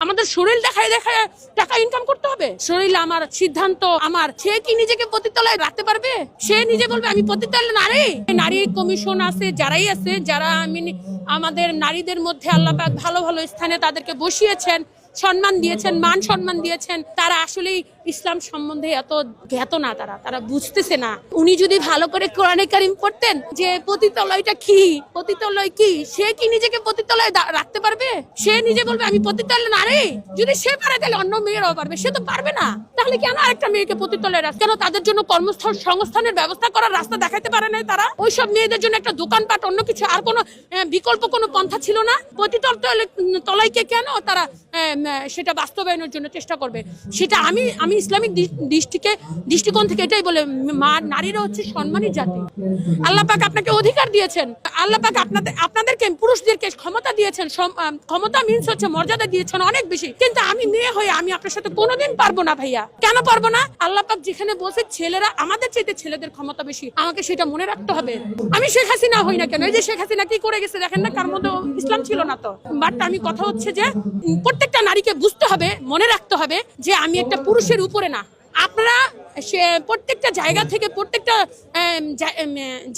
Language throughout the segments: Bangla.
আমাদের শরীর দেখায় দেখায় টাকা ইনকাম করতে হবে? শরীর আমার, সিদ্ধান্ত আমার। সে কি নিজেকে পতিতলায় রাখতে পারবে? সে নিজে বলবে আমি পতিতলায় নারী। নারী কমিশন আছে, যারাই আছে, যারা আমাদের নারীদের মধ্যে আল্লাহ পাক ভালো ভালো স্থানে তাদেরকে বসিয়েছেন, সম্মান দিয়েছেন, মান সম্মান দিয়েছেন, তারা আসলেই ইসলাম সম্বন্ধে এত জ্ঞাত না। তারা বুঝতেছে না। উনি যদি ভালো করে কোরআনে কারিম পড়তেন যে পতিতলয়টা কি, পতিতলয় কি, সে কি নিজেকে পতিতলয় রাখতে পারবে? সে নিজে বলবে আমি পতিতলয় নারী। যদি সে পারে তাহলে অন্য মেয়েরাও পারবে। সে তো পারবে না, তাহলে কেন আরেকটা মেয়েকে পতিতলয় রাখে? কেন তাদের জন্য সংস্থানের ব্যবস্থা করার রাস্তা দেখাতে পারে নাই তারা? ওইসব মেয়েদের জন্য একটা দোকানপাট, অন্য কিছু, আর কোনো বিকল্প কোনো পন্থা ছিল না? পতিতলয়কে কেন তারা সেটা বাস্তবায়নের জন্য চেষ্টা করবে? সেটা আমি ইসলামিক দৃষ্টিকোণ থেকে এটাই বলে, নারীরা হচ্ছে সম্মানী জাতি। আল্লাহ পাক আপনাকে অধিকার দিয়েছেন, আল্লাহ পাক আপনাদেরকে পুরুষদেরকে ক্ষমতা দিয়েছেন। ক্ষমতা মিন্স হচ্ছে মর্যাদা দিয়েছেন অনেক বেশি। কিন্তু আমি মেয়ে হয়ে আমি আপনার সাথে কোনোদিন পারবো না ভাইয়া। কেন পারবো না? আল্লাহ পাক যেখানে বলছে ছেলেরা আমাদের চাইতে ছেলেদের ক্ষমতা বেশি, আমাকে সেটা মনে রাখতে হবে। আমি শেখ হাসিনা হই না কেন? এই যে শেখ হাসিনা কি করে গেছে দেখেন না, কার মধ্যে ইসলাম ছিল না তো। বাট আমি কথা হচ্ছে যে প্রত্যেকটা নারীকে বুঝতে হবে, মনে রাখতে হবে যে আমি একটা পুরুষের উপরে না। আপনারা প্রত্যেকটা জায়গা থেকে, প্রত্যেকটা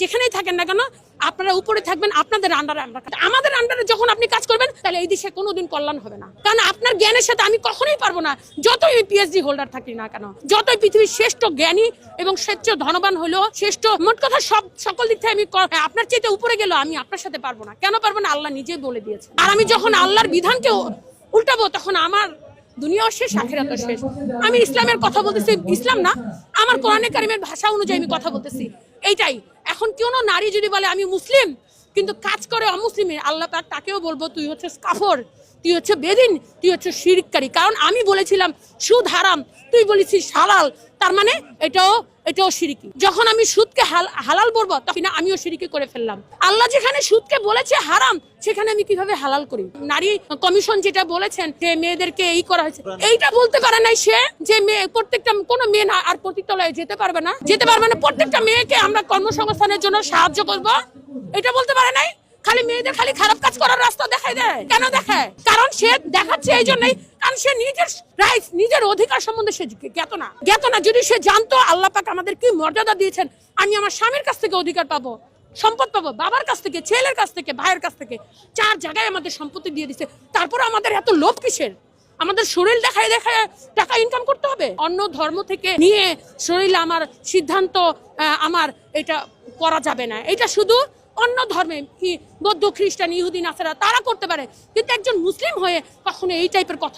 যেখানেই থাকেন না কেন, আপনারা উপরে থাকবেন, আপনাদের আন্ডারে। আমাদের আন্ডারে যখন আপনি কাজ করবেন, তাহলে এই দেশে কোনোদিন কল্যাণ হবে না। কারণ আপনার জ্ঞানের সাথে আমি কখনোই পারবো না, যতই পিএইচডি হোল্ডার থাকি না কেন, যতই পৃথিবীর শ্রেষ্ঠ জ্ঞানী এবং শ্রেষ্ঠ ধনবান হলো, শ্রেষ্ঠ, মোট কথা সকল দিক থেকে আমি আপনার চাইতে উপরে গেল, আমি আপনার সাথে পারবো না। কেন পারবো না? আল্লাহ নিজেই বলে দিয়েছে। আর আমি যখন আল্লাহর বিধানকে উল্টাবো, তখন আমার দুনিয়াও শেষ, আখিরাতও শেষ। আমি ইসলামের কথা বলতেছি, ইসলাম না, আমার কোরআনে কারিমের ভাষা অনুযায়ী আমি কথা বলতেছি। এইটাই। এখন কোনো নারী যদি বলে আমি মুসলিম কিন্তু কাজ করে অমুসলিমের, আল্লাহ পাক তাকেও বলবো তুই হচ্ছে কাফর, তুই হচ্ছে বেদিন, তুই হচ্ছে শিরককারী। কারণ আমি বলেছিলাম সুদ হারাম, তুই বলেছিস হালাল, তার মানে এটাও শিরকি। যখন আমি সুদকে হালাল বলবো, তখন আমিও শিরকি করে ফেললাম। আল্লাহ যেখানে সুদকে বলেছে হারাম, সেখানে আমি কিভাবে হালাল করি? নারী কমিশন যেটা বলেছেন যে মেয়েদেরকে এই করা হয়েছে, এইটা বলতে পারে নাই সে যে প্রত্যেকটা কোনো মেয়ে না আর পতিতলায় যেতে পারবে না। প্রত্যেকটা মেয়েকে আমরা কর্মসংস্থানের জন্য সাহায্য করব, এটা বলতে পারে নাই। খালি মেয়েদের খালি খারাপ কাজ করার রাস্তা দেখায় দেয়। কেন দেখায়? কারণ সে দেখাচ্ছে এই জন্যই, কারণ সে নিজের রাইটস, নিজের অধিকার সম্বন্ধে সে জ্ঞাত না। যদি সে জানতো আল্লাহ পাক আমাদের কি মর্যাদা দিয়েছেন, আমি আমার স্বামীর কাছ থেকে অধিকার পাবো, সম্পদ পাবো, বাবার কাছ থেকে, ছেলের কাছ থেকে, ভাইয়ের কাছ থেকে, 4 জায়গায় আমাদের সম্পত্তি দিয়ে দিচ্ছে, তারপর আমাদের এত লোভ কিসের? আমাদের শরীর দেখায় দেখায় টাকা ইনকাম করতে হবে? অন্য ধর্ম থেকে নিয়ে শরীর আমার, সিদ্ধান্ত আমার, এটা করা যাবে না। এটা শুধু অন্য ধর্মে, কি বৌদ্ধ, খ্রিস্টান, ইহুদি, নাসারা, তারা করতে পারে, কিন্তু একজন মুসলিম হয়ে কখনো এই টাইপের কথা